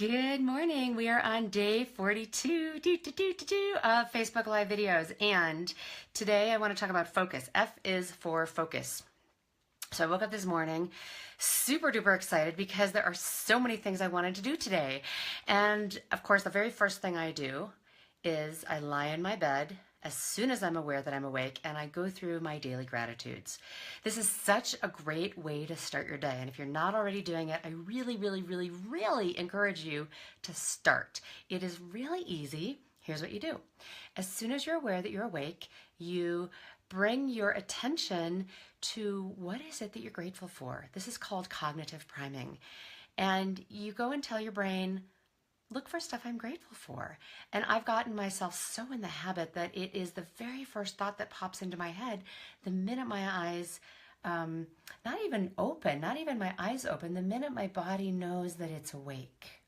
Good morning. We are on day 42 of Facebook Live videos. And today I want to talk about focus. F is for focus. So I woke up this morning super duper excited because there are so many things I wanted to do today. And of course, the very first thing I do is I lie in my bed as soon as I'm aware that I'm awake, and I go through my daily gratitudes. This is such a great way to start your day. And if you're not already doing it, I really, really, really, really encourage you to start. It is really easy. Here's what you do. As soon as you're aware that you're awake, you bring your attention to what is it that you're grateful for. This is called cognitive priming. And you go and tell your brain, look for stuff I'm grateful for. And I've gotten myself so in the habit that it is the very first thought that pops into my head the minute my eyes, not even open, not even my eyes open, the minute my body knows that it's awake.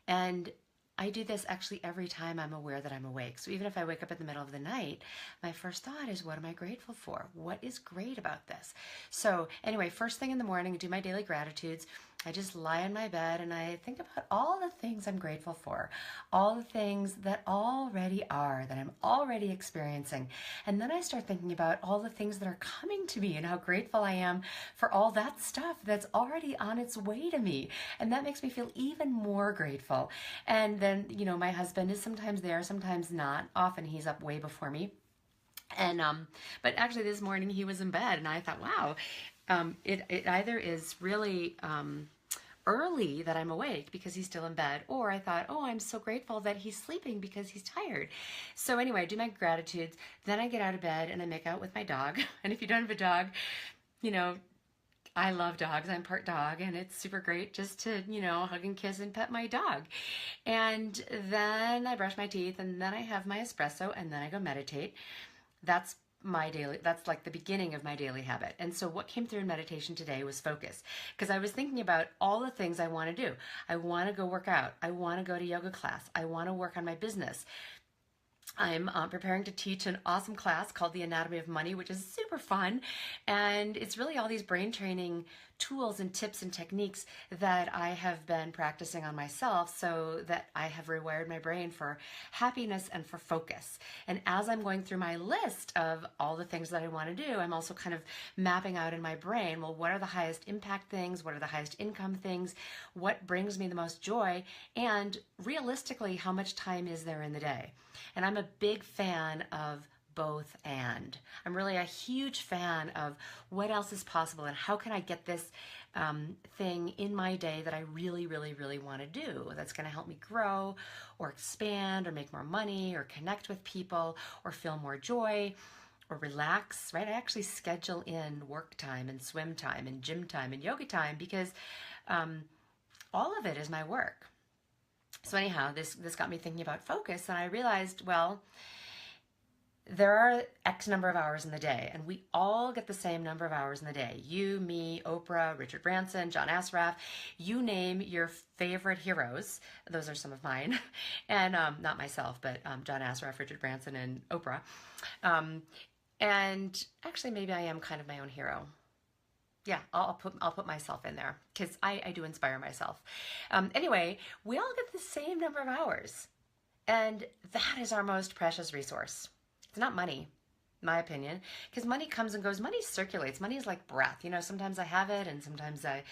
And I do this actually every time I'm aware that I'm awake. So even if I wake up in the middle of the night, my first thought is, what am I grateful for? What is great about this? So anyway, first thing in the morning, I do my daily gratitudes. I just lie in my bed and I think about all the things I'm grateful for, all the things that already are, that I'm already experiencing. And then I start thinking about all the things that are coming to me and how grateful I am for all that stuff that's already on its way to me. And that makes me feel even more grateful. And then, you know, my husband is sometimes there, sometimes not. Often he's up way before me. And but actually this morning he was in bed and I thought, wow, it either is really early that I'm awake because he's still in bed, or I thought, oh, I'm so grateful that he's sleeping because he's tired. So anyway, I do my gratitudes, then I get out of bed and I make out with my dog. And if you don't have a dog, you know, I love dogs. I'm part dog, and it's super great just to, you know, hug and kiss and pet my dog. And then I brush my teeth, and then I have my espresso, and then I go meditate. That's like the beginning of my daily habit. And so what came through in meditation today was focus, because I was thinking about all the things I want to do. I want to go work out. I want to go to yoga class. I want to work on my business. I'm preparing to teach an awesome class called The Anatomy of Money, which is super fun. And it's really all these brain training tools and tips and techniques that I have been practicing on myself so that I have rewired my brain for happiness and for focus. And as I'm going through my list of all the things that I want to do, I'm also kind of mapping out in my brain, well, what are the highest impact things? What are the highest income things? What brings me the most joy? And realistically, how much time is there in the day? And I'm a big fan of both and. I'm really a huge fan of what else is possible and how can I get this thing in my day that I really, really, really want to do that's going to help me grow or expand or make more money or connect with people or feel more joy or relax, right? I actually schedule in work time and swim time and gym time and yoga time because all of it is my work. So anyhow, this got me thinking about focus, and I realized, well, there are X number of hours in the day, and we all get the same number of hours in the day. You, me, Oprah, Richard Branson, John Assaraf, you name your favorite heroes. Those are some of mine, and not myself, but John Assaraf, Richard Branson, and Oprah. And actually, maybe I am kind of my own hero. Yeah, I'll put myself in there because I do inspire myself. Anyway, we all get the same number of hours, and that is our most precious resource. It's not money, in my opinion, because money comes and goes. Money circulates. Money is like breath. You know, sometimes I have it, and sometimes I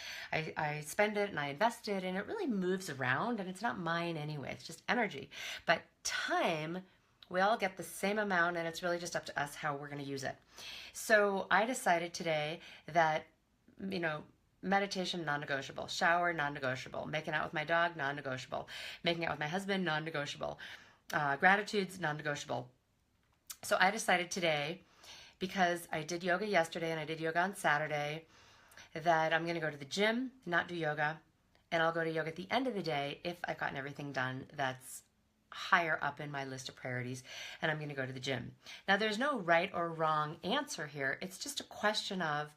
spend it and I invest it, and it really moves around, and it's not mine anyway. It's just energy. But time, we all get the same amount, and it's really just up to us how we're going to use it. So I decided today that, you know, meditation, non-negotiable. Shower, non-negotiable. Making out with my dog, non-negotiable. Making out with my husband, non-negotiable. Gratitudes, non-negotiable. So I decided today, because I did yoga yesterday and I did yoga on Saturday, that I'm going to go to the gym, not do yoga, and I'll go to yoga at the end of the day if I've gotten everything done that's higher up in my list of priorities, and I'm going to go to the gym. Now, there's no right or wrong answer here. It's just a question of,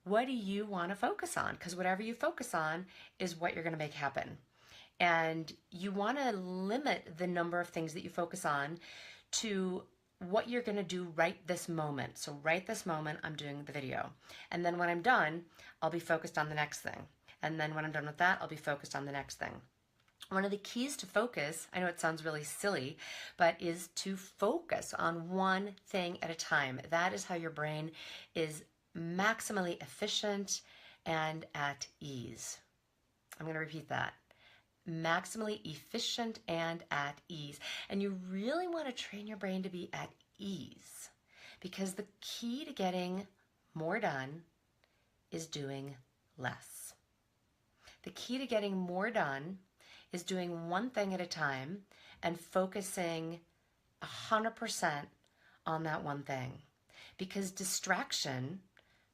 what do you want to focus on? Because whatever you focus on is what you're going to make happen. And you want to limit the number of things that you focus on to what you're going to do right this moment. So right this moment, I'm doing the video. And then when I'm done, I'll be focused on the next thing. And then when I'm done with that, I'll be focused on the next thing. One of the keys to focus, I know it sounds really silly, but is to focus on one thing at a time. That is how your brain is maximally efficient and at ease. I'm going to repeat that. Maximally efficient and at ease. And you really want to train your brain to be at ease, because the key to getting more done is doing less. The key to getting more done is doing one thing at a time and focusing 100% on that one thing. Because distraction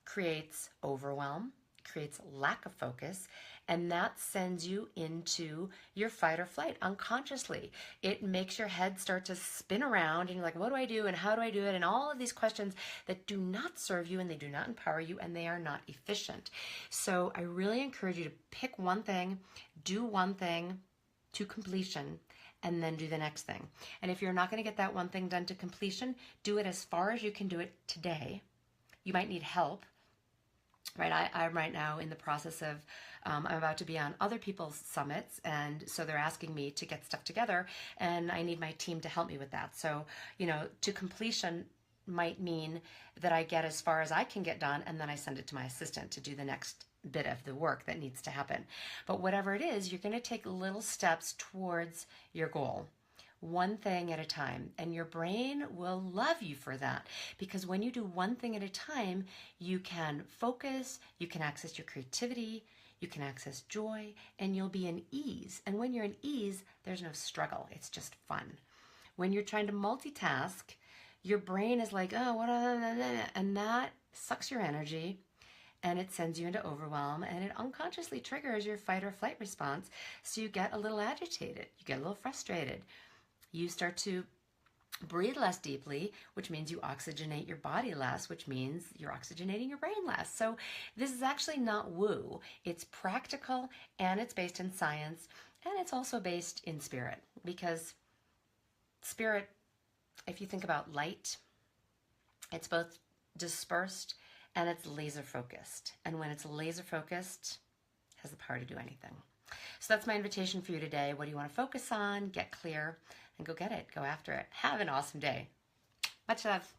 creates overwhelm, creates lack of focus, and that sends you into your fight or flight unconsciously. It makes your head start to spin around and you're like, what do I do and how do I do it? And all of these questions that do not serve you and they do not empower you and they are not efficient. So I really encourage you to pick one thing, do one thing to completion, and then do the next thing. And if you're not going to get that one thing done to completion, do it as far as you can do it today. You might need help. Right, I'm right now in the process of, I'm about to be on other people's summits, and so they're asking me to get stuff together, and I need my team to help me with that. So, to completion might mean that I get as far as I can get done, and then I send it to my assistant to do the next bit of the work that needs to happen. But whatever it is, you're going to take little steps towards your goal. One thing at a time, and your brain will love you for that, because when you do one thing at a time, you can focus, you can access your creativity, you can access joy, and you'll be in ease. And when you're in ease, there's no struggle. It's just fun. When you're trying to multitask, your brain is like, oh, what, and that sucks your energy, and it sends you into overwhelm, and it unconsciously triggers your fight or flight response. So you get a little agitated, you get a little frustrated. You start to breathe less deeply, which means you oxygenate your body less, which means you're oxygenating your brain less. So this is actually not woo. It's practical, and it's based in science, and it's also based in spirit, because spirit, if you think about light, it's both dispersed and it's laser focused. And when it's laser focused, it has the power to do anything. So that's my invitation for you today. What do you want to focus on? Get clear and go get it. Go after it. Have an awesome day. Much love.